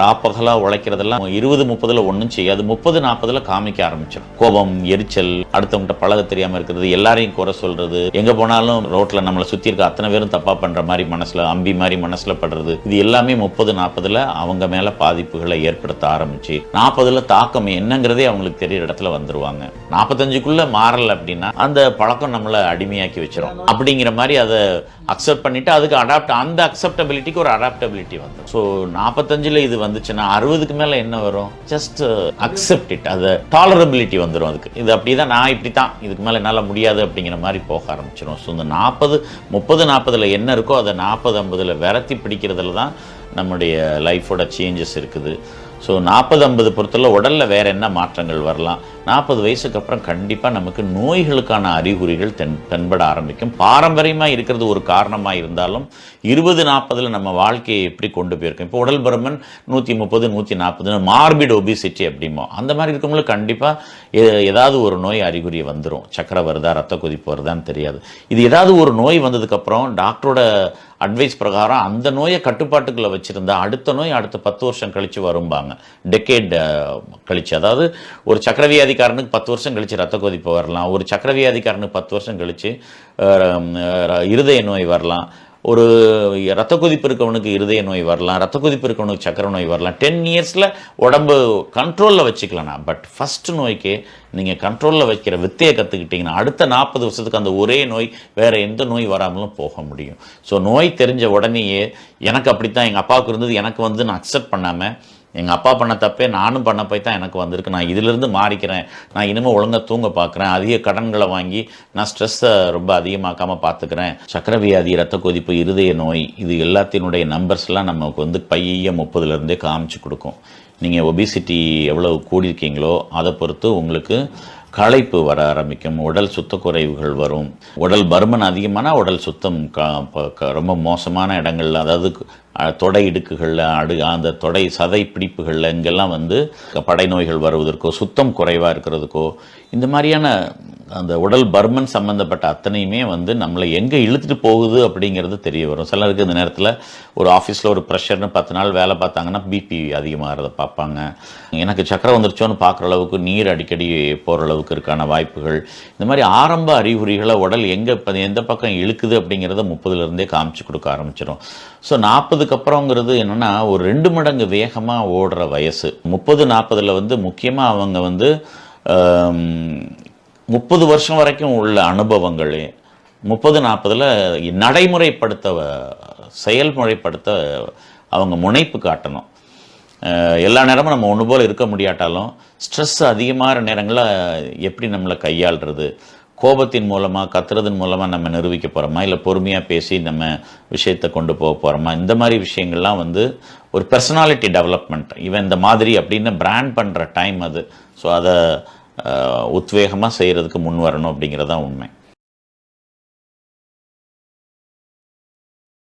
ராப்பகலாக உழைக்கிறதெல்லாம் 20-30 ஒன்றும் செய்யாது, 30-40 காமிக்க ஆரம்பிச்சிடும். கோபம், எரிச்சல், அடுத்தவங்கிட்ட பழக தெரியாமல் இருக்கிறது, எல்லாரையும் குறை சொல்றது, எங்கே போனாலும் ரோட்டில் நம்மளை சுற்றி இருக்க அத்தனை பேரும் தப்பாக பண்ணுற மாதிரி மனசில் அம்பி மாதிரி மனசில் படுறது, இது எல்லாமே 30-40 அவங்க மேலே பாதிப்புகளை ஏற்படுத்த ஆரம்பிச்சு 40 தாக்கம் என்னங்கிறதே அவங்களுக்கு தெரியிற இடத்துல வந்துருவாங்க. 45க்குள்ளே மாறலை அப்படின்னா அந்த பழக்கம் நம்மளை அடிமையாக்கி வச்சிடும். அப்படிங்கிற மாதிரி அதை அக்செப்ட் பண்ணிட்டு அதுக்கு அந்த அக்செப்டபிலிட்டிக்கு ஒரு அடாப்டபிலிட்டி வந்துடும். ஸோ 45 இது வந்துச்சுன்னா 60க்கு மேலே என்ன வரும்? ஜஸ்ட் அக்செப்ட் இட், அது டாலரபிலிட்டி வந்துடும். அதுக்கு இது அப்படிதான், நான் இப்படி தான், இதுக்கு மேலே என்னால் முடியாது அப்படிங்கிற மாதிரி போக ஆரம்பிச்சிடும். ஸோ இந்த 30-40 என்ன இருக்கோ அதை 40-50 விரத்தி பிடிக்கிறதுல தான் நம்முடைய லைஃபோட சேஞ்சஸ் இருக்குது. ஸோ 40-50 பொறுத்தவரை உடலில் வேறு என்ன மாற்றங்கள் வரலாம்? 40 வயசுக்கு அப்புறம் கண்டிப்பாக நமக்கு நோய்களுக்கான அறிகுறிகள் தென்பட ஆரம்பிக்கும். பாரம்பரியமாக இருக்கிறது ஒரு காரணமாக இருந்தாலும் 20-40 நம்ம வாழ்க்கையை எப்படி கொண்டு போயிருக்கோம். இப்போ உடல் பருமன் 130-140 மார்பிட் ஒபிசிட்டி அப்படிமோ, அந்த மாதிரி இருக்கவங்களுக்கு கண்டிப்பாக ஏதாவது ஒரு நோய் அறிகுறி வந்துடும். சக்கரை வருதா, ரத்த கொதிப்பு வருதான்னு தெரியாது. இது ஏதாவது ஒரு நோய் வந்ததுக்கப்புறம் டாக்டரோட அட்வைஸ் பிரகாரம் அந்த நோயை கட்டுப்பாட்டுக்குள்ளே வச்சுருந்தா அடுத்த நோய் அடுத்த 10 வருஷம் கழித்து வரும்பாங்க. டெக்கேட் கழிச்சு, அதாவது ஒரு சக்கரவியாதிக்காரனுக்கு 10 வருஷம் கழிச்சு ரத்த கொதிப்பு வரலாம், ஒரு சக்கரவியாதிக்காரனுக்கு 10 வருஷம் கழிச்சு இருதய நோய் வரலாம், ஒரு ரத்த கொதிப்பு இருக்கவனுக்கு இருதய நோய் வரலாம், ரத்த கொதிப்பு இருக்கவனுக்கு சக்கரை நோய் வரலாம். 10 இயர்ஸில் உடம்பு கண்ட்ரோலில் வச்சுக்கலாம்னா. பட் ஃபஸ்ட்டு நோய்க்கே நீங்கள் கண்ட்ரோலில் வைக்கிற வித்தையை கற்றுக்கிட்டிங்கன்னா அடுத்த 40 வருஷத்துக்கு அந்த ஒரே நோய் வேறு எந்த நோய் வராமலும் போக முடியும். ஸோ நோய் தெரிஞ்ச உடனேயே எனக்கு அப்படித்தான், எங்கள் அப்பாவுக்கு இருந்தது எனக்கு வந்து நான் அக்செப்ட் பண்ணாமல், எங்கள் அப்பா பண்ண தப்பே நானும் பண்ண போய் தான் எனக்கு வந்திருக்கு, நான் இதிலிருந்து மாறிக்கிறேன், நான் இனிமேல் ஒழுங்காக தூங்க பார்க்குறேன், அதிக கடன்களை வாங்கி நான் ஸ்ட்ரெஸ்ஸை ரொம்ப அதிகமாக்காமல் பார்த்துக்கிறேன். சக்கரவியாதி, ரத்த கொதிப்பு, இருதய நோய், இது எல்லாத்தினுடைய நம்பர்ஸ்லாம் நமக்கு வந்து பைய 30லேருந்தே காமிச்சு கொடுக்கும். நீங்கள் ஒபிசிட்டி எவ்வளோ கூடியிருக்கீங்களோ அதை பொறுத்து உங்களுக்கு களைப்பு வர ஆரம்பிக்கும், உடல் சுத்தக்குறைவுகள் வரும். உடல் பருமன் அதிகமான உடல் சுத்தம் ரொம்ப மோசமான இடங்கள்ல, அதாவது தொடை இடுக்குகளில் அந்த தொடை சதை பிடிப்புகளில் இங்கெல்லாம் வந்து படை நோய்கள் வருவதற்கோ, சுத்தம் குறைவாக இருக்கிறதுக்கோ, இந்த மாதிரியான அந்த உடல் பருமன் சம்மந்தப்பட்ட அத்தனையுமே வந்து நம்மளை எங்கே இழுத்துட்டு போகுது அப்படிங்கிறது தெரிய வரும். சிலருக்கு இந்த நேரத்தில் ஒரு ஆஃபீஸில் ஒரு ப்ரெஷர்னு 10 நாள் வேலை பார்த்தாங்கன்னா பிபி அதிகமாகிறத பார்ப்பாங்க. எனக்கு சக்கரை வந்துருச்சோன்னு பார்க்குற அளவுக்கு நீர் அடிக்கடி போகிற அளவுக்கு இருக்கான வாய்ப்புகள், இந்த மாதிரி ஆரம்ப அறிகுறிகளை உடல் எந்த பக்கம் இழுக்குது அப்படிங்கிறத 30லேருந்தே காமிச்சு கொடுக்க ஆரம்பிச்சிடும். ஸோ 40க்கு அப்புறங்கிறது என்னென்னா ஒரு 2 மடங்கு வேகமாக ஓடுற வயசு. 30-40 வந்து முக்கியமாக அவங்க வந்து 30 வருஷம் வரைக்கும் உள்ள அனுபவங்கள் 30-40 நடைமுறைப்படுத்த, செயல்முறைப்படுத்த அவங்க முனைப்பு காட்டணும். எல்லா நேரமும் நம்ம ஒன்று போல் இருக்க முடியாட்டாலும் ஸ்ட்ரெஸ் அதிகமான நேரங்களில் எப்படி நம்மளை கையாளுறது, கோபத்தின் மூலமாக கத்துறதன் மூலமாக நம்ம நிரூபிக்க போகிறோமா, இல்லை பொறுமையாக பேசி நம்ம விஷயத்தை கொண்டு போக போகிறோமா, இந்த மாதிரி விஷயங்கள்லாம் வந்து ஒரு பர்சனாலிட்டி டெவலப்மெண்ட், இவன் இந்த மாதிரி அப்படின்னு பிராண்ட் பண்ணுற டைம் அது. ஸோ அதை உத்வேகமாக செய்கிறதுக்கு முன் வரணும் அப்படிங்கிறதான் உண்மை.